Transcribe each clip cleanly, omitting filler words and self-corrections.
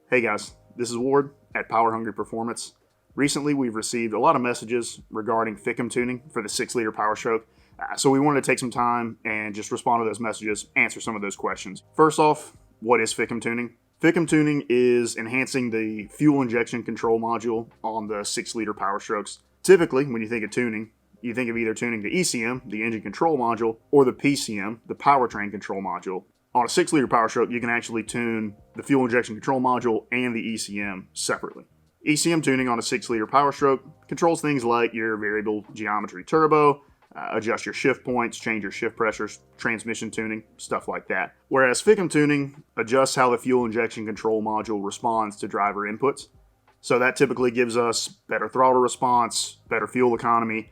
Hey guys, this is Ward at Power Hungry Performance. Recently, we've received a lot of messages regarding FICM tuning for the 6-liter Power Stroke, so we wanted to take some time and just respond to those messages, answer some of those questions. First off, what is FICM tuning? FICM tuning is enhancing the fuel injection control module on the 6-liter Power Strokes. Typically, when you think of tuning, you think of either tuning the ECM, the engine control module, or the PCM, the powertrain control module. On a 6-liter Power Stroke, you can actually tune the fuel injection control module and the ECM separately. ECM tuning on a 6-liter Power Stroke controls things like your variable geometry turbo, adjust your shift points, change your shift pressures, transmission tuning, stuff like that. Whereas FICM tuning adjusts how the fuel injection control module responds to driver inputs. So that typically gives us better throttle response, better fuel economy,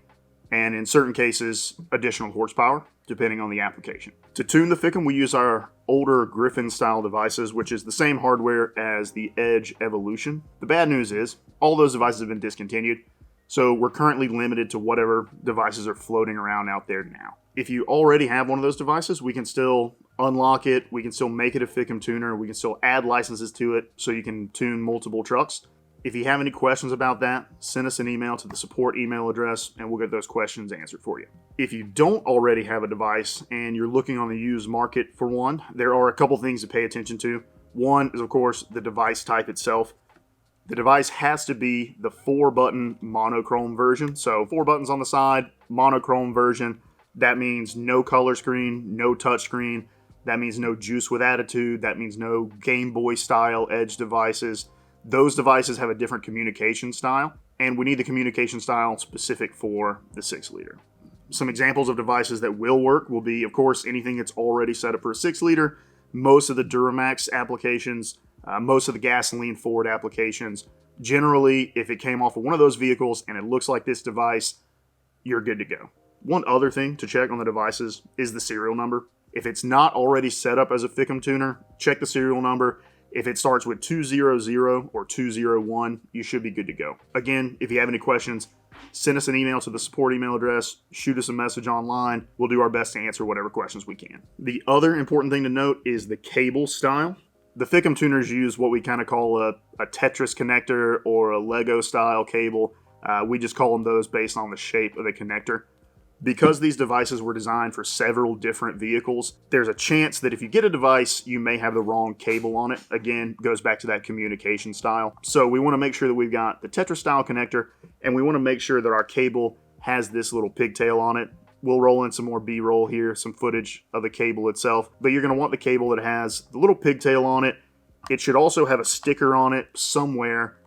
and in certain cases, additional horsepower, depending on the application. To tune the FICM, we use our older Griffin-style devices, which is the same hardware as the Edge Evolution. The bad news is, all those devices have been discontinued, so we're currently limited to whatever devices are floating around out there now. If you already have one of those devices, we can still unlock it, we can still make it a FICM tuner, we can still add licenses to it so you can tune multiple trucks. If you have any questions about that, send us an email to the support email address and we'll get those questions answered for you. If you don't already have a device and you're looking on the used market for one, there are a couple things to pay attention to. One is, of course, the device type itself. The device has to be the 4-button monochrome version. So 4 buttons on the side, monochrome version. That means no color screen, no touch screen. That means no juice with attitude. That means no Game Boy style Edge devices. Those devices have a different communication style, and we need the communication style specific for the 6-liter. Some examples of devices that will work will be, of course, anything that's already set up for a 6-liter, most of the Duramax applications, most of the gasoline forward applications. Generally, if it came off of one of those vehicles and it looks like this device, you're good to go. One other thing to check on the devices is the serial number. If it's not already set up as a FICM tuner, check the serial number. If it starts with 200 or 201, you should be good to go. Again, if you have any questions, send us an email to the support email address, shoot us a message online. We'll do our best to answer whatever questions we can. The other important thing to note is the cable style. The FICM tuners use what we kind of call a Tetris connector or a Lego style cable. We just call them those based on the shape of the connector. Because these devices were designed for several different vehicles, there's a chance that if you get a device, you may have the wrong cable on it. Again, goes back to that communication style. So we want to make sure that we've got the Tetris style connector, and we want to make sure that our cable has this little pigtail on it. We'll roll in some more B-roll here, some footage of the cable itself, but you're going to want the cable that has the little pigtail on it. It should also have a sticker on it somewhere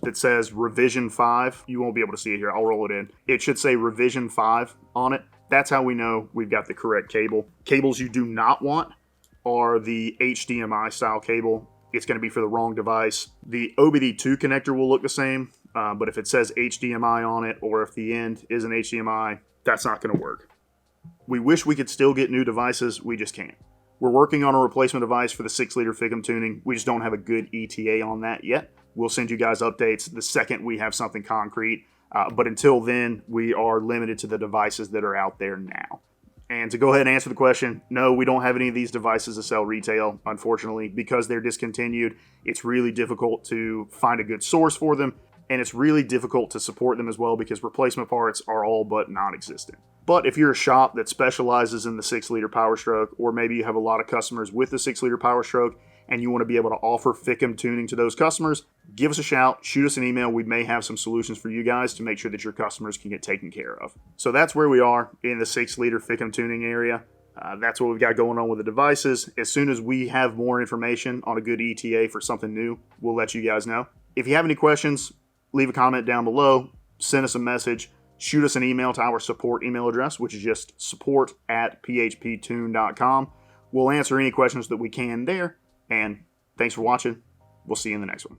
that says revision 5. You won't be able to see it here. I'll roll it in. It should say revision 5 on it. That's how we know we've got the correct cable. Cables you do not want are the HDMI style cable. It's going to be for the wrong device. The OBD2 connector will look the same, but if it says HDMI on it or if the end is an HDMI, that's not going to work. We wish we could still get new devices. We just can't. We're working on a replacement device for the 6-liter FICM tuning. We just don't have a good ETA on that yet. We'll send you guys updates the second we have something concrete. But until then, we are limited to the devices that are out there now. And to go ahead and answer the question, no, we don't have any of these devices to sell retail, unfortunately. Because they're discontinued, it's really difficult to find a good source for them. And it's really difficult to support them as well because replacement parts are all but non-existent. But if you're a shop that specializes in the 6-liter Power Stroke, or maybe you have a lot of customers with the 6-liter Power Stroke, and you want to be able to offer FICM tuning to those customers, give us a shout, shoot us an email. We may have some solutions for you guys to make sure that your customers can get taken care of. So that's where we are in the 6-liter FICM tuning area. That's what we've got going on with the devices. As soon as we have more information on a good ETA for something new, we'll let you guys know. If you have any questions, leave a comment down below, send us a message, shoot us an email to our support email address, which is just support@phptune.com. We'll answer any questions that we can there. And thanks for watching. We'll see you in the next one.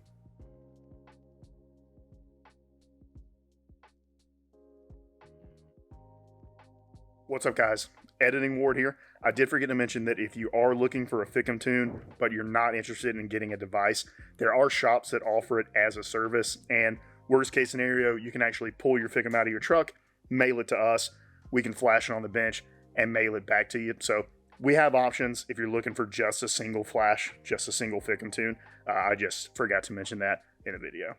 What's up, guys? Editing Ward here. I did forget to mention that if you are looking for a FICM tune, but you're not interested in getting a device, there are shops that offer it as a service. And worst case scenario, you can actually pull your FICM out of your truck, mail it to us. We can flash it on the bench and mail it back to you. So we have options if you're looking for just a single flash, just a single FICM tune. I just forgot to mention that in the video.